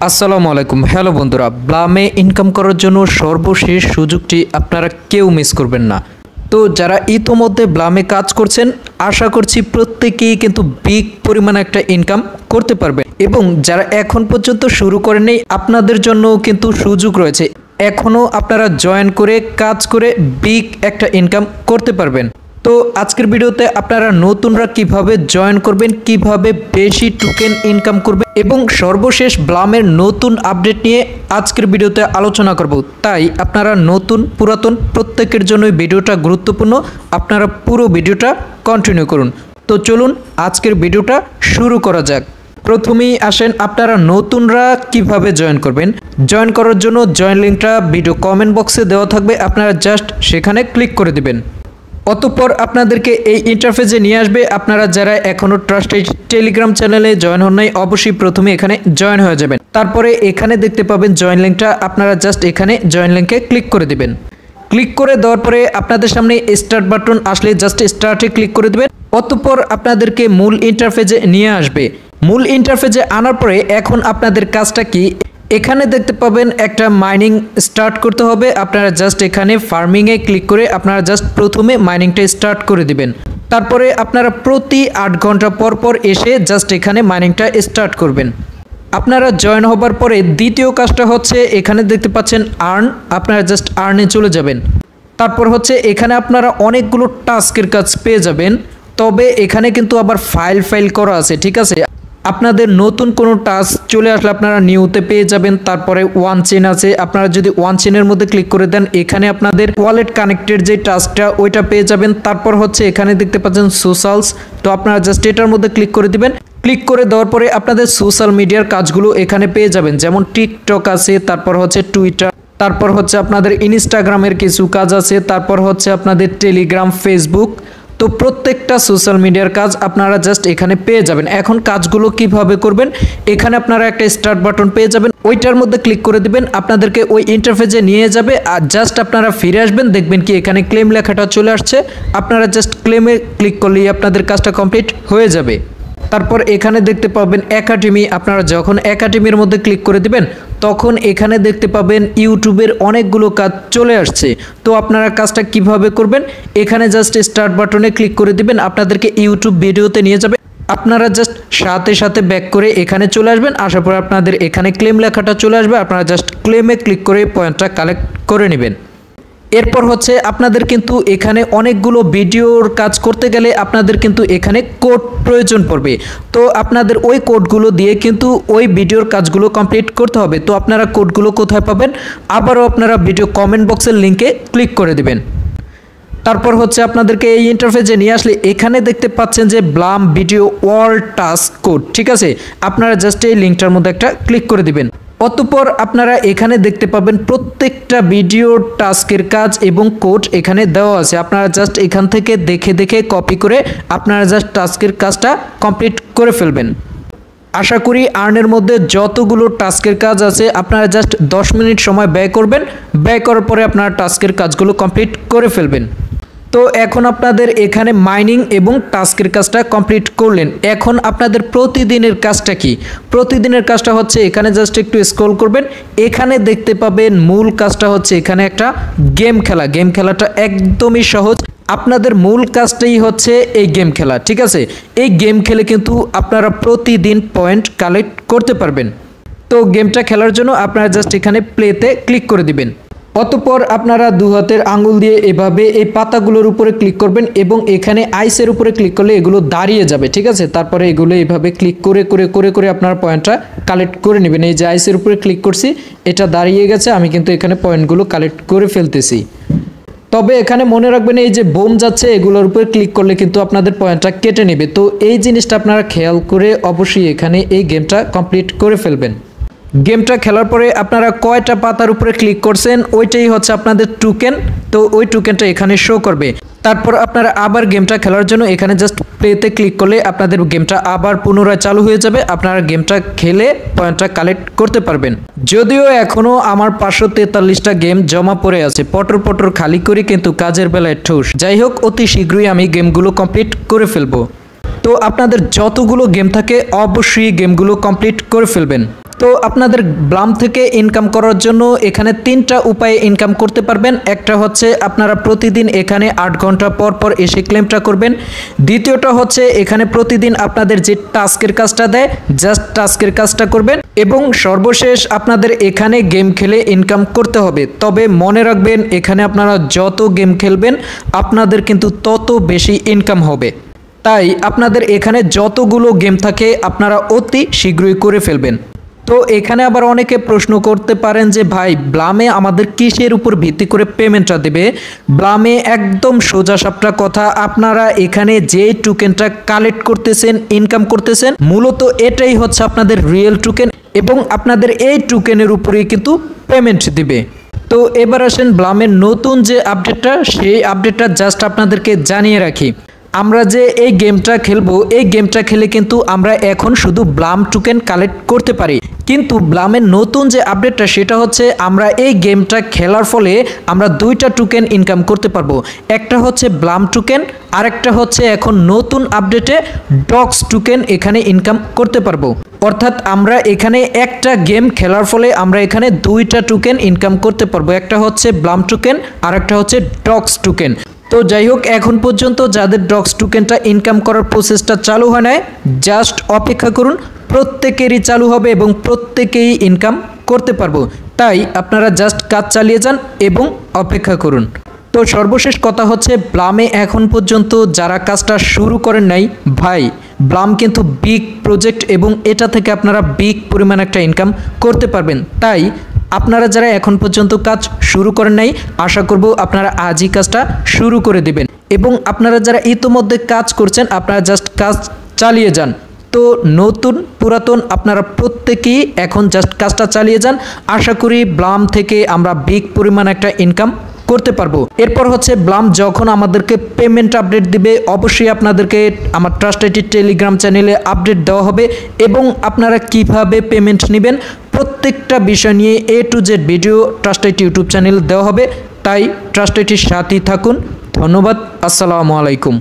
আসসালামু আলাইকুম। হ্যালো বন্ধুরা, ব্লামে ইনকাম করার জন্য সর্বশেষ সুযোগটি আপনারা কেউ মিস করবেন না। তো যারা ইতোমধ্যে ব্লামে কাজ করছেন, আশা করছি প্রত্যেকেই কিন্তু বিগ পরিমাণে একটা ইনকাম করতে পারবে, এবং যারা এখন পর্যন্ত শুরু করেননি আপনাদের জন্য কিন্তু সুযোগ রয়েছে। এখনও আপনারা জয়েন করে কাজ করে বিগ একটা ইনকাম করতে পারবেন। তো আজকের ভিডিওতে আপনারা নতুনরা কিভাবে জয়েন করবেন, কিভাবে বেশি টোকেন ইনকাম করবেন এবং সর্বশেষ ব্লামের নতুন আপডেট নিয়ে আজকের ভিডিওতে আলোচনা করব। তাই আপনারা নতুন পুরাতন প্রত্যেকের জন্যই ভিডিওটা গুরুত্বপূর্ণ। আপনারা পুরো ভিডিওটা কন্টিনিউ করুন। তো চলুন আজকের ভিডিওটা শুরু করা যাক। প্রথমেই আসেন আপনারা নতুনরা কিভাবে জয়েন করবেন। জয়েন করার জন্য জয়েন লিঙ্কটা ভিডিও কমেন্ট বক্সে দেওয়া থাকবে, আপনারা জাস্ট সেখানে ক্লিক করে দিবেন। অতঃপর আপনাদেরকে এই ইন্টারফেসে নিয়ে আসবে। আপনারা যারা এখনও ট্রাস্টেড টেলিগ্রাম চ্যানেলে জয়েন হন নাই, অবশ্যই প্রথমে এখানে জয়েন হয়ে যাবেন। তারপরে এখানে দেখতে পাবেন জয়েন লিঙ্কটা, আপনারা জাস্ট এখানে জয়েন লিঙ্কে ক্লিক করে দিবেন। ক্লিক করে দেওয়ার পরে আপনাদের সামনে স্টার্ট বাটন আসলে জাস্ট স্টার্টে ক্লিক করে দেবেন। অতঃপর আপনাদেরকে মূল ইন্টারফেসে নিয়ে আসবে। মূল ইন্টারফেসে আনার পরে এখন আপনাদের কাজটা কি, এখানে দেখতে পাবেন একটা মাইনিং স্টার্ট করতে হবে। আপনারা জাস্ট এখানে ফার্মিংয়ে ক্লিক করে আপনারা জাস্ট প্রথমে মাইনিংটা স্টার্ট করে দিবেন। তারপরে আপনারা প্রতি 8 ঘন্টা পর পর এসে জাস্ট এখানে মাইনিংটা স্টার্ট করবেন। আপনারা জয়েন হবার পরে দ্বিতীয় কাজটা হচ্ছে এখানে দেখতে পাচ্ছেন আর্ন, আপনারা জাস্ট আর্নে চলে যাবেন। তারপর হচ্ছে এখানে আপনারা অনেকগুলো টাস্কের কাজ পেয়ে যাবেন, তবে এখানে কিন্তু আবার ফাইল করা আছে, ঠিক আছে। আপনাদের নতুন কোনো টাস্ক চলে আসলে আপনারা নিউতে পেয়ে যাবেন। তারপরে ওয়ান চেন আছে, আপনারা যদি ওয়ান চেনের মধ্যে ক্লিক করে দেন এখানে আপনাদের ওয়ালেট কানেক্টেড যে টাস্কটা ওইটা পেয়ে যাবেন। তারপর হচ্ছে এখানে দেখতে পাচ্ছেন সোশ্যালস, তো আপনারা জাস্ট এটার মধ্যে ক্লিক করে দিবেন। ক্লিক করে দেওয়ার পরে আপনাদের সোশ্যাল মিডিয়ার কাজগুলো এখানে পেয়ে যাবেন, যেমন টিকটক আছে, তারপর হচ্ছে টুইটার, তারপর হচ্ছে আপনাদের ইনস্টাগ্রামের কিছু কাজ আছে, তারপর হচ্ছে আপনাদের টেলিগ্রাম, ফেসবুক। তো প্রত্যেকটা সোশ্যাল মিডিয়ার কাজ আপনারা জাস্ট এখানে পেয়ে যাবেন। এখন কাজগুলো কিভাবে করবেন, এখানে আপনারা একটা স্টার্ট বাটন পেয়ে যাবেন, ওইটার মধ্যে ক্লিক করে দিবেন। আপনাদেরকে ওই ইন্টারফেসে নিয়ে যাবে, আর জাস্ট আপনারা ফিরে আসবেন, দেখবেন কি এখানে ক্লেম লেখাটা চলে আসছে। আপনারা জাস্ট ক্লেমে ক্লিক করলেই আপনাদের কাজটা কমপ্লিট হয়ে যাবে। তারপর এখানে দেখতে পাবেন একাডেমি, আপনারা যখন একাডেমির মধ্যে ক্লিক করে দিবেন তখন এখানে দেখতে পাবেন ইউটিউবের অনেকগুলো কাজ চলে আসছে। তো আপনারা কাজটা কিভাবে করবেন, এখানে জাস্ট স্টার্ট বাটনে ক্লিক করে দিবেন, আপনাদেরকে ইউটিউব ভিডিওতে নিয়ে যাবে। আপনারা জাস্ট সাথে সাথে ব্যাক করে এখানে চলে আসবেন, আসার পর আপনাদের এখানে ক্লেম লেখাটা চলে আসবে, আপনারা জাস্ট ক্লেমে ক্লিক করে পয়েন্টটা কালেক্ট করে নেবেন। এরপর হচ্ছে আপনাদের কিন্তু এখানে অনেকগুলো ভিডিওর কাজ করতে গেলে আপনাদের কিন্তু এখানে কোড প্রয়োজন পড়বে। তো আপনাদের ওই কোডগুলো দিয়ে কিন্তু ওই ভিডিওর কাজগুলো কমপ্লিট করতে হবে। তো আপনারা কোডগুলো কোথায় পাবেন, আবারও আপনারা ভিডিও কমেন্ট বক্সের লিঙ্কে ক্লিক করে দিবেন। তারপর হচ্ছে আপনাদেরকে এই ইন্টারফেসে নিয়ে আসলে এখানে দেখতে পাচ্ছেন যে ব্লাম ভিডিও ওয়াল টাস্ক কোড, ঠিক আছে। আপনারা জাস্ট এই লিঙ্কটার মধ্যে একটা ক্লিক করে দিবেন। অতঃপর আপনারা এখানে দেখতে পাবেন প্রত্যেকটা ভিডিও টাস্কের কাজ এবং কোড এখানে দেওয়া আছে। আপনারা জাস্ট এখান থেকে দেখে দেখে কপি করে আপনারা জাস্ট টাস্কের কাজটা কমপ্লিট করে ফেলবেন। আশা করি আর্নের মধ্যে যতগুলো টাস্কের কাজ আছে আপনারা জাস্ট 10 মিনিট সময় ব্যয় করবেন। ব্যয় করার পরে আপনারা টাস্কের কাজগুলো কমপ্লিট করে ফেলবেন। তো এখন আপনাদের এখানে মাইনিং এবং টাস্কের কাজটা কমপ্লিট করলেন। এখন আপনাদের প্রতিদিনের কাজটা কি, প্রতিদিনের কাজটা হচ্ছে এখানে জাস্ট একটু স্ক্রল করবেন, এখানে দেখতে পাবেন মূল কাজটা হচ্ছে এখানে একটা গেম খেলা। গেম খেলাটা একদমই সহজ, আপনাদের মূল কাজটাই হচ্ছে এই গেম খেলা, ঠিক আছে। এই গেম খেলে কিন্তু আপনারা প্রতিদিন পয়েন্ট কালেক্ট করতে পারবেন। তো গেমটা খেলার জন্য আপনারা জাস্ট এখানে প্লেতে ক্লিক করে দিবেন। অতঃপর আপনারা দু হাতের আঙ্গুল দিয়ে এভাবে এই পাতাগুলোর উপরে ক্লিক করবেন এবং এখানে আইসের উপরে ক্লিক করলে এগুলো দাঁড়িয়ে যাবে, ঠিক আছে। তারপরে এগুলো এইভাবে ক্লিক করে করে করে করে আপনারা পয়েন্টটা কালেক্ট করে নেবেন। এই যে আইসের উপরে ক্লিক করছি, এটা দাঁড়িয়ে গেছে, আমি কিন্তু এখানে পয়েন্টগুলো কালেক্ট করে ফেলতেছি। তবে এখানে মনে রাখবেন এই যে বোম যাচ্ছে এগুলোর উপরে ক্লিক করলে কিন্তু আপনাদের পয়েন্টটা কেটে নেবে। তো এই জিনিসটা আপনারা খেয়াল করে অবশ্যই এখানে এই গেমটা কমপ্লিট করে ফেলবেন। গেমটা খেলার পরে আপনারা কয়টা পাতার উপরে ক্লিক করছেন ওইটাই হচ্ছে আপনাদের টোকেন। তো ওই টোকেনটা এখানে শো করবে। তারপর আপনারা আবার গেমটা খেলার জন্য এখানে জাস্ট প্লেতে ক্লিক করলে আপনাদের গেমটা আবার পুনরায় চালু হয়ে যাবে। আপনারা গেমটা খেলে পয়েন্টটা কালেক্ট করতে পারবেন। যদিও এখনও আমার 543টা গেম জমা পড়ে আছে, পটর পটর খালি করে কিন্তু কাজের বেলায় ঠুস। যাই হোক, অতি শীঘ্রই আমি গেমগুলো কমপ্লিট করে ফেলবো। তো আপনাদের যতগুলো গেম থাকে অবশ্যই গেমগুলো কমপ্লিট করে ফেলবেন। তো আপনাদের ব্লাম থেকে ইনকাম করার জন্য এখানে 3টা উপায়ে ইনকাম করতে পারবেন। একটা হচ্ছে আপনারা প্রতিদিন এখানে 8 ঘন্টা পর পর এসে ক্লেমটা করবেন। দ্বিতীয়টা হচ্ছে এখানে প্রতিদিন আপনাদের যে টাস্কের কাজটা দেয় জাস্ট টাস্কের কাজটা করবেন। এবং সর্বশেষ আপনাদের এখানে গেম খেলে ইনকাম করতে হবে। তবে মনে রাখবেন এখানে আপনারা যত গেম খেলবেন আপনাদের কিন্তু তত বেশি ইনকাম হবে। তাই আপনাদের এখানে যতগুলো গেম থাকে আপনারা অতি শীঘ্রই করে ফেলবেন। তো এখানে আবার অনেকে প্রশ্ন করতে পারেন যে ভাই ব্লামে আমাদের কিসের উপর ভিত্তি করে পেমেন্টটা দেবে। ব্লামে একদম সোজাসাপটা কথা, আপনারা এখানে যে টোকেনটা কালেক্ট করতেছেন ইনকাম করতেছেন মূলত এটাই হচ্ছে আপনাদের রিয়েল টোকেন এবং আপনাদের এই টোকেনের উপরেই কিন্তু পেমেন্ট দিবে। তো এবার আসেন ব্লামের নতুন যে আপডেটটা সেই আপডেটটা জাস্ট আপনাদেরকে জানিয়ে রাখি। আমরা যে এই গেমটা খেলবো এই গেমটা খেলে কিন্তু আমরা এখন শুধু ব্লাম টোকেন কালেক্ট করতে পারি, কিন্তু ব্লামের নতুন যে আপডেটটা সেটা হচ্ছে আমরা এই গেমটা খেলার ফলে আমরা 2টা টোকেন ইনকাম করতে পারবো। একটা হচ্ছে ব্লাম টোকেন আর একটা হচ্ছে এখন নতুন আপডেটে ডগস টোকেন এখানে ইনকাম করতে পারবো। অর্থাৎ আমরা এখানে একটা গেম খেলার ফলে আমরা এখানে 2টা টোকেন ইনকাম করতে পারবো। একটা হচ্ছে ব্লাম টোকেন আর একটা হচ্ছে ডগস টোকেন। তো যাই হোক এখন পর্যন্ত যাদের ডগস টোকেনটা ইনকাম করার প্রসেসটা চালু হয় নাই জাস্ট অপেক্ষা করুন, প্রত্যেকেরই চালু হবে এবং প্রত্যেকেই ইনকাম করতে পারবো। তাই আপনারা জাস্ট কাজ চালিয়ে যান এবং অপেক্ষা করুন। তো সর্বশেষ কথা হচ্ছে ব্লামে এখন পর্যন্ত যারা কাজটা শুরু করেন নাই ভাই ব্লাম কিন্তু বিগ প্রজেক্ট এবং এটা থেকে আপনারা বিগ পরিমাণ একটা ইনকাম করতে পারবেন। তাই আপনারা যারা এখন পর্যন্ত কাজ শুরু করেন নাই আশা করব আপনারা আজই কাজটা শুরু করে দিবেন এবং আপনারা যারা ইতোমধ্যে কাজ করছেন আপনারা জাস্ট কাজ চালিয়ে যান। তো নতুন পুরাতন আপনারা প্রত্যেকেই এখন জাস্ট কাজটা চালিয়ে যান। আশা করি ব্লাম থেকে আমরা বিগ পরিমাণ একটা ইনকাম করতে পারবো। এরপর হচ্ছে ব্লাম যখন আমাদেরকে পেমেন্ট আপডেট দিবে অবশ্যই আপনাদেরকে আমার ট্রাস্ট আইটি টেলিগ্রাম চ্যানেলে আপডেট দেওয়া হবে এবং আপনারা কিভাবে পেমেন্ট নেবেন প্রত্যেকটা বিষয় নিয়ে A to Z video trust IT YouTube channel দেওয়া হবে। তাই ট্রাস্ট আইটির সাথেই থাকুন। ধন্যবাদ। আসসালামু আলাইকুম।